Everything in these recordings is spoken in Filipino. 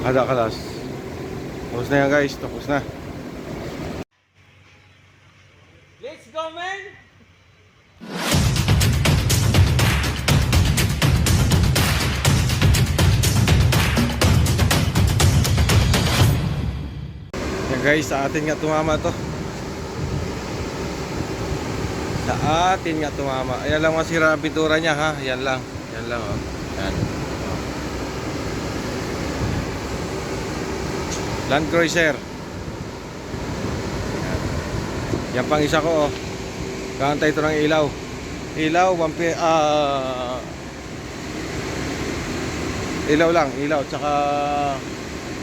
Ada kalas. Tapos na yan guys, tapos na. Let's go, man! Yan guys, sa atin nga tumama to. Sa atin nga tumama. Ayan lang masira ang pintura niya ha. Yan lang. Yan lang oh. Yan. Oh. Land Cruiser. Yan. Yan pang isa ko oh. Kakantay ito ng ilaw. Ilaw, ilaw lang, ilaw tsaka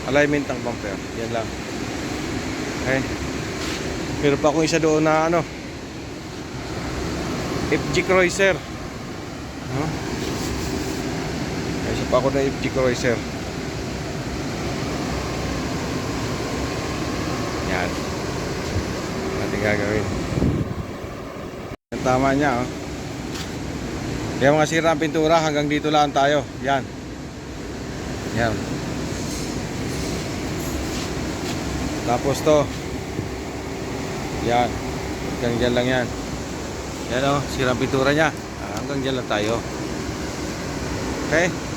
alignment ng bumper. Yan lang. Okay. Pero pa akong isa doon na ano, FG Cruiser. Isa pa ako na FG Cruiser. Yan. Ating gagawin. Ang tama niya oh. Kaya mga sira ang pintura hanggang dito lang tayo. Yan. Yan. Tapos to. Yan. Hanggang dyan lang yan. Yan o, sira ang pintura niya. Hanggang dyan lang tayo. Okay.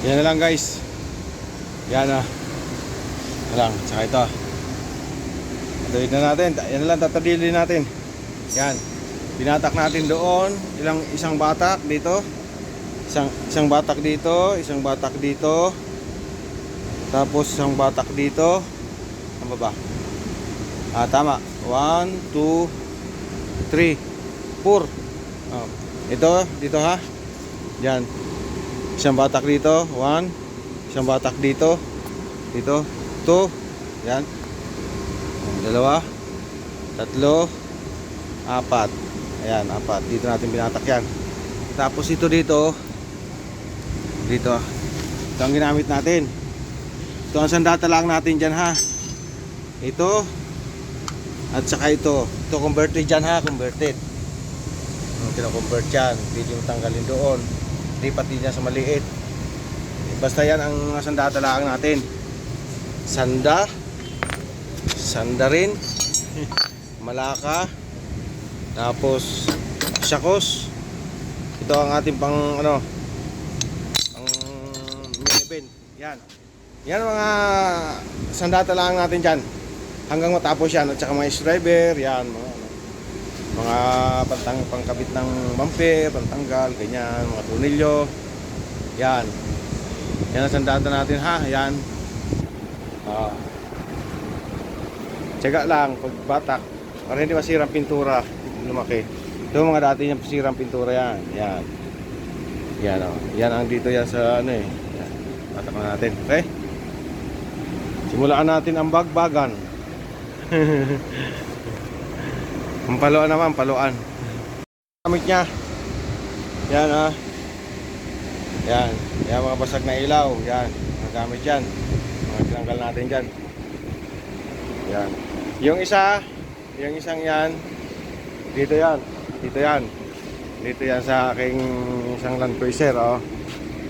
Yan na lang guys. Yan na. Yan lang. Tsaka ito. Tuwid na natin. Yan na lang, tatadilin natin. Yan. Binatak natin doon. Isang batak dito. Isang batak dito. Isang batak dito. Tapos isang batak dito. Ano ba? Tama. 1, 2, 3, 4. Oh. Ito, dito ha. Yan. Isang batak dito. 1. Isang batak dito. Dito. 2. Yan. 2. 3. 4. Ayan, 4. Dito natin binatak yan. Tapos ito dito. Dito. Ito ang ginamit natin. Ito ang sandata lang natin dyan ha. Ito. At saka ito. Ito converted dyan ha. Converted. Kino-convert yan. Pwede yung tanggalin doon. Lipat din yan sa maliit. Basta yan ang sandata lang natin. Sanda. Sanda rin. Malaka. Tapos syakos. Ito ang ating pang ano, pang minibin. Yan. Yan ang mga sandata lang natin dyan. Hanggang matapos yan. At saka mga screwdriver. Yan. Mga pangkabit ng bumper, pantanggal, ganyan. Mga tornilyo. Yan. Yan ang sandata natin ha. Yan. Tiyaga lang pagbatak para hindi masirang pintura. Lumaki. Ito mga dati yung sirang pintura yan. Yan. Yan o. Yan ang dito yan sa ano eh. Yan. Batak na natin. Okay? Simulaan natin ang bagbagan. Ang paluan naman, paluan. Gamit niya. Yan ha. Yan. Yan mga basag na ilaw. Yan. Mga gamit yan. Mga tinanggal natin dyan. Yan. Yung isang yan, dito yan. Dito yan. Dito yan sa aking isang Land Cruiser, oh.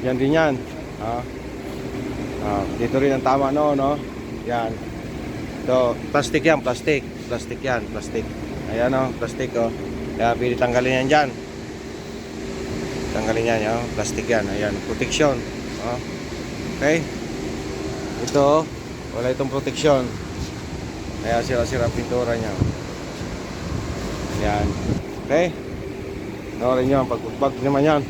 Yan din yan. Dito rin ang tama no. Yan. Ito, plastic yan, plastic. Plastic yan, plastic. Ayan oh, plastic oh. Kaya pili tanggalin yan dyan. Tanggalin yan, oh. Plastic yan. Ayan, protection. Oh. Okay. Ito, wala itong protection. Kaya sira-sira pintura niya. Yan. Okay. Norin nyo, pagpag naman yan.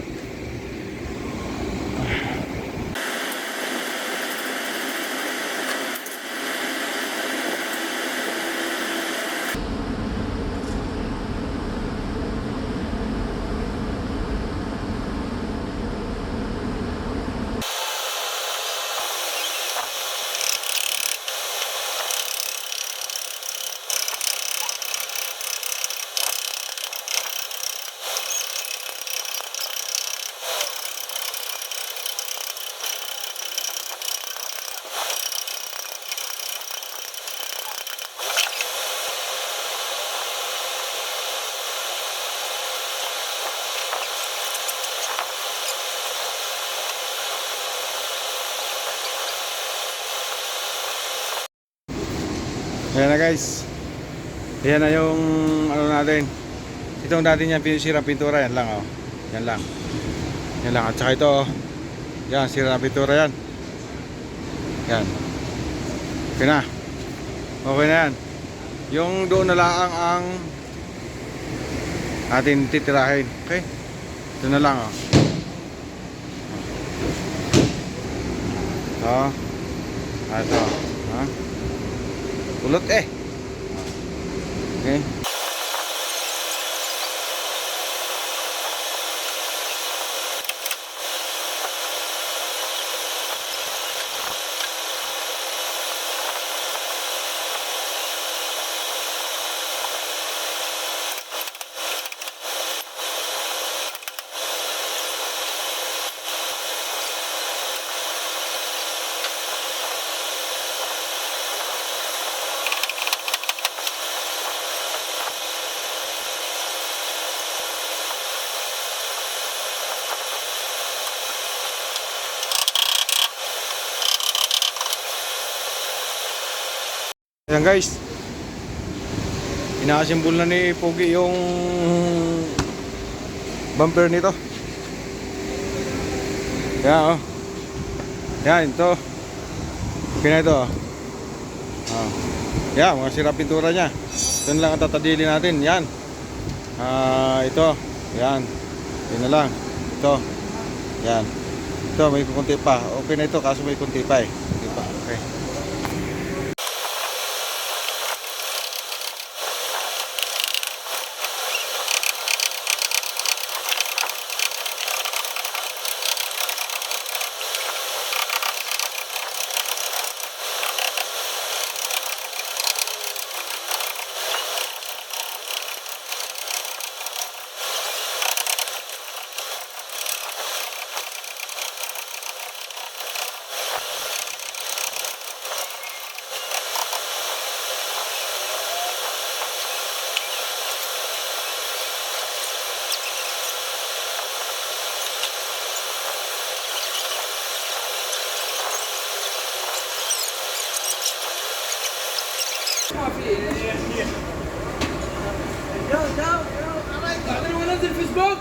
Ayan na guys. Ayan na yung ano natin. Itong dati niyan sira pintura. Yan lang oh. Yan lang. Yan lang. At saka ito oh. Yan, sira pintura yan. Yan. Okay na. Okay na yan. Yung doon na lang ang atin titirahin. Okay. Ito na lang oh. Ito. Ito. Ha? Kulot eh. Okay. Ayan guys, inakasimbol na ni Pogi yung bumper nito. Kaya oh, Yan, ito. Okay na ito. Oh. Yan, mga sira pintura niya. Ito lang ang tatadili natin. Yan. Ito. Yan. Yan na lang. Ito. Yan. Ito, may kunti pa. Okay na ito, kaso may kunti pa eh. Kunti pa. Okay. بعدين ونزل فيسبوك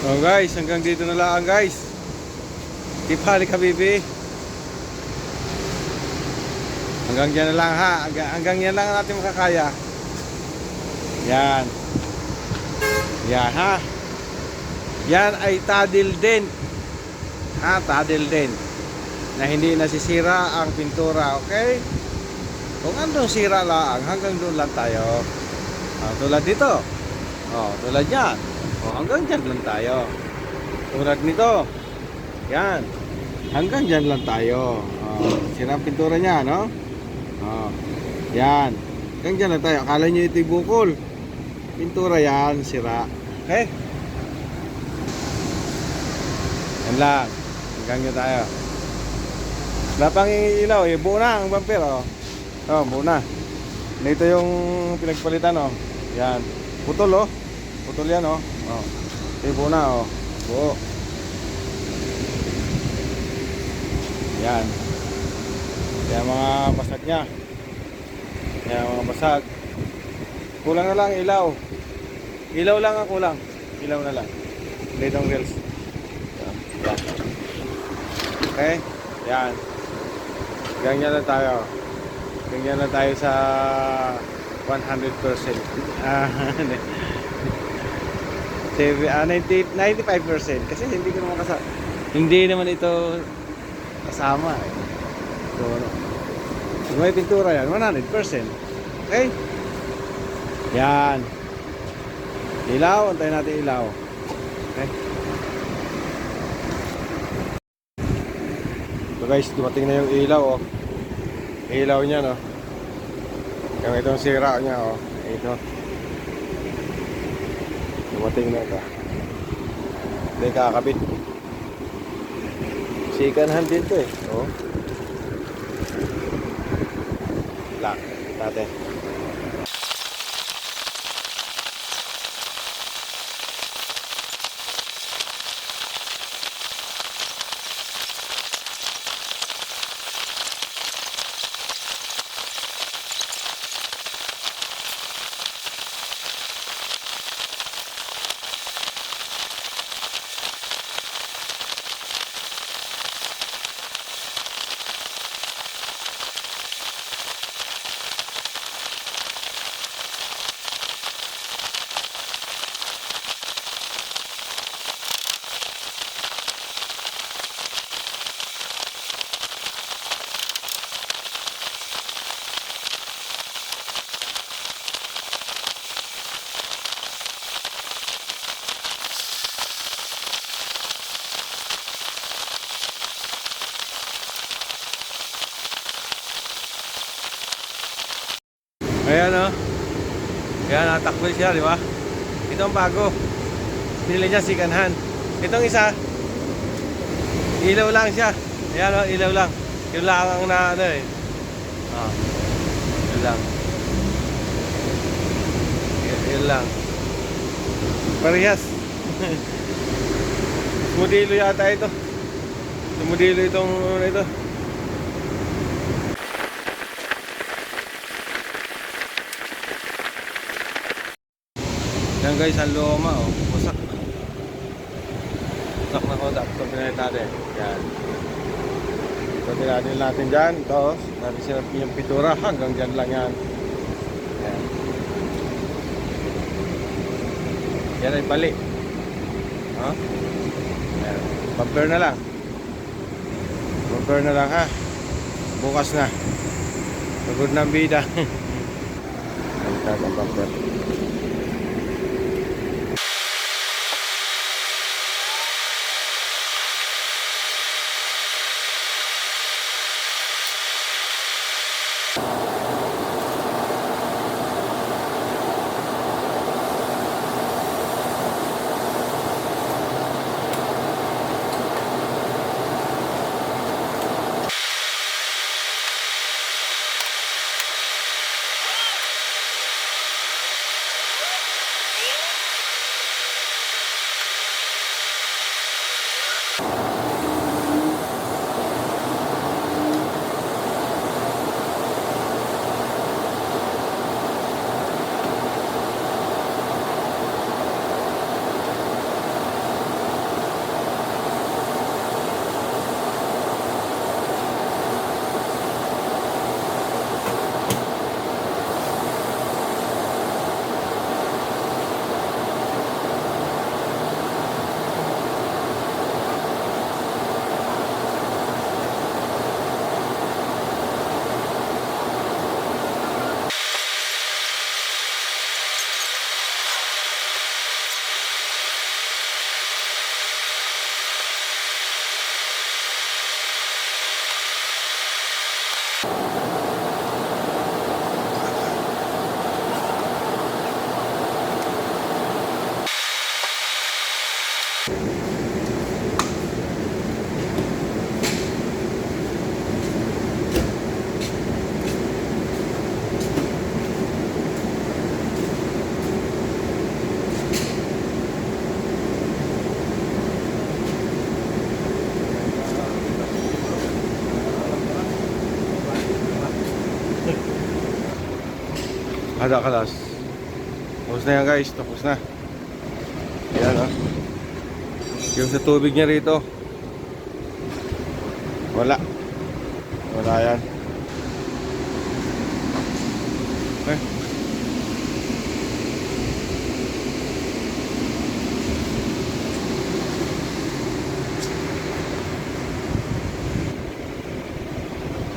Oh guys, hanggang dito na lang guys. Keep halik habibi. Hanggang dyan na lang ha. Hanggang yan lang natin makakaya. Yan. Yan ha. Yan ay tadil din. Ha, tadil din. Na hindi nasisira ang pintura, okay? Kung andong sira lang, hanggang doon lang tayo. Tulad dito. Tulad yan. Hanggang dyan lang tayo. Tulad nito. Yan. Hanggang dyan lang tayo. Sira ang pintura niya, no? Yan. Hanggang dyan lang tayo. Akala nyo ito'y bukol. Pintura yan, sira. Okay? Yan lang. Hanggang dyan tayo. Wala pang ilaw. Buo na ang bumper, buo na. Ito yung pinagpalitan, Yan. Putol, Putol yan, buo na, buo. Yan. Yan mga basag niya. Yan mga basag. Kulang na lang ilaw. Ilaw lang ang kulang. Ilaw na lang. Litong wheels. Yan. Okay? Yan. Ganyan na tayo. Ganyan na tayo sa 100%. 95% kasi hindi ko naman hindi naman ito kasama so, kung may pintura yan 100%. Okay, yan ilaw, antayin natin ilaw. Okay, so guys, dumating na yung ilaw, ilaw nya, yung itong sira nya, ito dumating na ito. Hindi kakabit. Second hand din ito Lock natin. Ayan o. Ayan, natakbo siya, di ba? Ito ang bago. Pinili niya second hand. Itong isa, ilaw lang siya. Ayan o, ilaw lang. Yun lang ang na ano eh. Yun lang. Yun lang. Parehas. Modelo yata ito. Modelo itong ito. Yan guys, ang luma oh. Wasak. Wasak na ko. Dapat itong pinalit natin. Yan. Ito tinatin natin dyan. Ito. Natin sinap yung pintura. Hanggang dyan lang yan. Yan. Yan ay bali. Ha? Yan. Bumper na lang. Bumper na lang ha. Bukas na. Pagod ng bida. Baliktad ang bumper. Ada kalas. Tapos na yan guys, tapos na. Ayan oh. Yung sa tubig niya rito. Wala. Wala yan. Okay.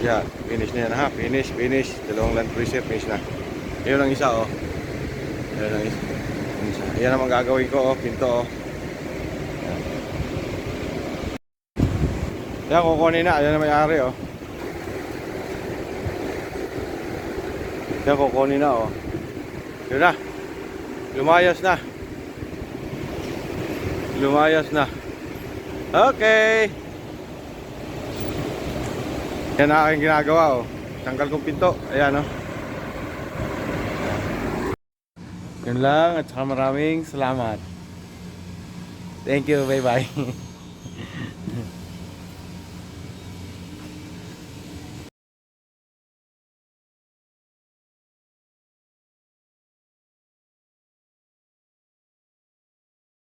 Yeah, finish na yan ha. Finish. Dalawang land cruiser, finish na. Ayun ang isa oh. Ayun ang isa. Ayan ang gagawin ko oh, pinto oh. Yan, kukunin na. Ayan na may-ari oh. Yan, kukunin na oh. Yun na. Lumayas na. Lumayas na. Okay. Yan ang aking ginagawa oh. Tanggal kong pinto. Ayan oh. Yun lang at saka maraming salamat. Thank you, bye bye.